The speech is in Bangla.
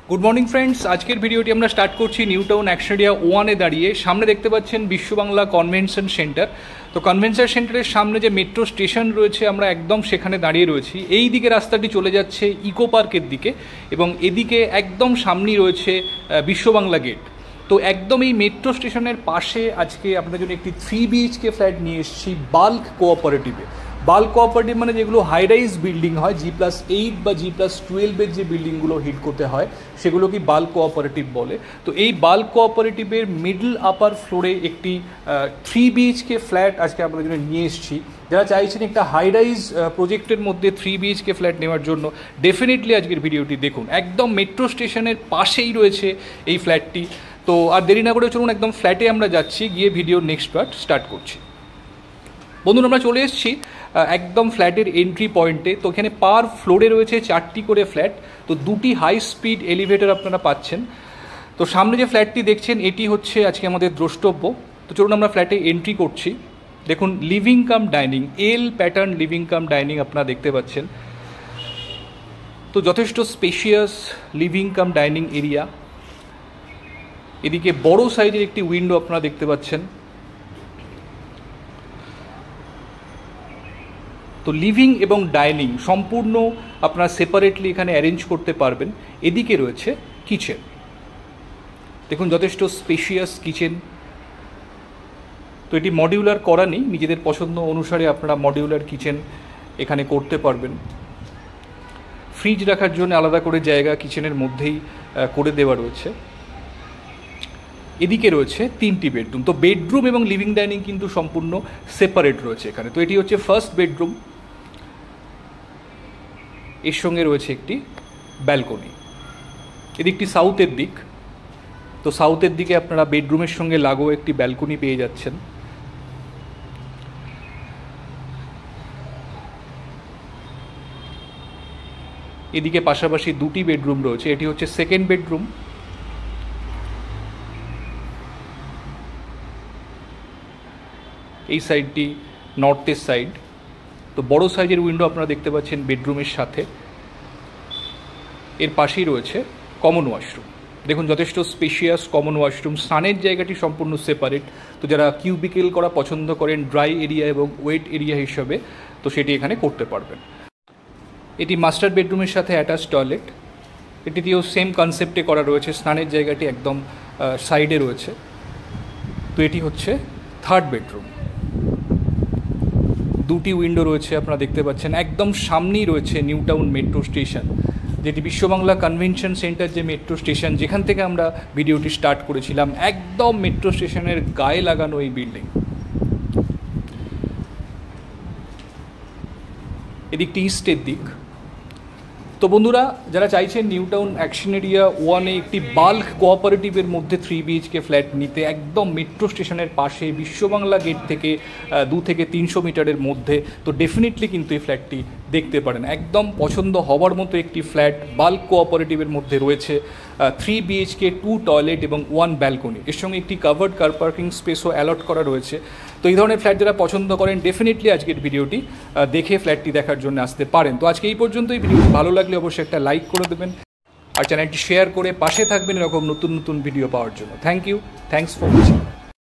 गुड मर्निंग फ्रेंड्स, आजकेर भिडियोटी আমরা স্টার্ট করছি নিউ টাউন অ্যাকশন এরিয়া 1 এ দাঁড়িয়ে। সামনে দেখতে পাচ্ছেন বিশ্ব বাংলা কনভেনশন সেন্টার। তো কনভেনশন সেন্টারের সামনে যে মেট্রো স্টেশন রয়েছে আমরা একদম সেখানে দাঁড়িয়ে রয়েছি। এই দিকে রাস্তাটি চলে যাচ্ছে ইকো পার্কের দিকে এবং এদিকে একদম সামনেই রয়েছে বিশ্ব বাংলা গেট। তো একদম এই মেট্রো স্টেশনের পাশে আজকে আপনাদের জন্য একটি 3 BHK ফ্ল্যাট নিয়ে এসেছি বাল্ক কোঅপারেটিভে। বাল্ক কোঅপারেটিভ মানে যেগুলো হাই রাইজ বিল্ডিং হয়, G+8 বা G+12 এর যে বিল্ডিংগুলো হিট করতে হয় সেগুলোকে বাল্ক কোঅপারেটিভ বলে। তো এই বাল্ক কোঅপারেটিভের মিডল আপার ফ্লোরে একটি 3 BHK ফ্ল্যাট আজকে আপনাদের জন্য নিয়ে এসেছি। যারা চাইছেন একটা হাই রাইজ প্রজেক্টের মধ্যে 3 BHK ফ্ল্যাট নেওয়ার জন্য ডেফিনেটলি আজকের ভিডিওটি দেখুন। একদম মেট্রো স্টেশনের পাশেই রয়েছে এই ফ্ল্যাটটি। তো আর দেরি না করে চলুন একদম ফ্ল্যাটে আমরা যাচ্ছি, গিয়ে ভিডিওর নেক্সট পার্ট স্টার্ট করছি। বন্ধুরা, আমরা চলে এসেছি একদম ফ্ল্যাটের এন্ট্রি পয়েন্টে। তো এখানে পার ফ্লোরে রয়েছে 4টি করে ফ্ল্যাট, তো 2টি হাই স্পিড এলিভেটর আপনারা পাচ্ছেন। তো সামনে যে ফ্ল্যাটটি দেখছেন এটি হচ্ছে আজকে আমাদের দ্রষ্টব্য। তো চলুন আমরা ফ্ল্যাটে এন্ট্রি করছি। দেখুন, লিভিং কাম ডাইনিং, এল প্যাটার্ন লিভিং কাম ডাইনিং আপনারা দেখতে পাচ্ছেন। তো যথেষ্ট spacious living cum dining area. এদিকে বড় সাইজের একটি উইন্ডো আপনারা দেখতে পাচ্ছেন। তো লিভিং এবং ডাইনিং সম্পূর্ণ আপনারা সেপারেটলি এখানে অ্যারেঞ্জ করতে পারবেন। এদিকে রয়েছে কিচেন, দেখুন যথেষ্ট স্পেশিয়াস কিচেন। তো এটি মডিউলার করা নেই, নিজেদের পছন্দ অনুসারে আপনারা মডিউলার কিচেন এখানে করতে পারবেন। ফ্রিজ রাখার জন্য আলাদা করে জায়গা কিচেনের মধ্যেই করে দেওয়া রয়েছে। এদিকে রয়েছে 3টি বেডরুম। তো বেডরুম এবং লিভিং ডাইনিং কিন্তু সম্পূর্ণ সেপারেট রয়েছে এখানে। তো এটি হচ্ছে ফার্স্ট বেডরুম, এর সঙ্গে রয়েছে একটি ব্যালকনি। এদিকটি সাউথের দিক। তো সাউথের দিকে আপনারা বেডরুমের সঙ্গে লাগোয়া একটি ব্যালকনি পেয়ে যাচ্ছেন। এদিকে পাশাপাশি 2টি বেডরুম রয়েছে। এটি হচ্ছে সেকেন্ড বেডরুম। এই সাইডটি নর্থের সাইড। তো বড় সাইজের উইন্ডো আপনারা দেখতে পাচ্ছেন বেডরুমের সাথে। এর পাশেই রয়েছে কমন ওয়াশরুম। দেখুন যথেষ্ট স্পেশিয়াস কমন ওয়াশরুম। স্নানের জায়গাটি সম্পূর্ণ সেপারেট। তো যারা কিউবিকেল করা পছন্দ করেন ড্রাই এরিয়া এবং ওয়েট এরিয়া হিসাবে, তো সেটি এখানে করতে পারবেন। এটি মাস্টার বেডরুমের সাথে অ্যাটাচ টয়লেট। এটিতেও সেম কনসেপ্টে করা রয়েছে, স্নানের জায়গাটি একদম সাইডে রয়েছে। তো এটি হচ্ছে থার্ড বেডরুম। 2টি উইন্ডো রয়েছে আপনারা দেখতে পাচ্ছেন। একদম সামনেই রয়েছে নিউ টাউন মেট্রো স্টেশন, যেটি বিশ্ববাংলা কনভেনশন সেন্টার যে মেট্রো স্টেশন যেখান থেকে আমরা ভিডিওটি স্টার্ট করেছিলাম, একদম মেট্রো স্টেশনের গায়ে লাগানো এই বিল্ডিং। এদিকটি ইস্টের দিক। তো বন্ধুরা, যারা চাইছেন নিউ টাউন অ্যাকশন এরিয়া 1-এ একটি বাল্ক কোঅপারেটিভের মধ্যে 3 BHK ফ্ল্যাট নিতে, একদম মেট্রো স্টেশনের পাশে বিশ্ববাংলা গেট থেকে 2 থেকে 300 মিটারের মধ্যে, তো ডেফিনেটলি কিন্তু এই ফ্ল্যাটটি দেখতে পারেন। একদম পছন্দ হওয়ার মতো একটি ফ্ল্যাট বাল্ক কোঅপারেটিভের মধ্যে রয়েছে। 3 BHK 2 টয়লেট এবং 1 ব্যালকনি, এর সঙ্গে একটি কাভার্ড কার পার্কিং স্পেসও অ্যালট করা রয়েছে। তো এই ধরনের ফ্ল্যাট যারা পছন্দ করেন ডেফিনেটলি আজকের ভিডিওটি দেখে ফ্ল্যাটটি দেখার জন্য আসতে পারেন। তো আজকে এই পর্যন্তই। ভিডিওটি ভালো লাগলে অবশ্যই একটা লাইক করে দেবেন আর চ্যানেলটি শেয়ার করে পাশে থাকবেন এরকম নতুন নতুন ভিডিও পাওয়ার জন্য। Thank you, thanks for watching.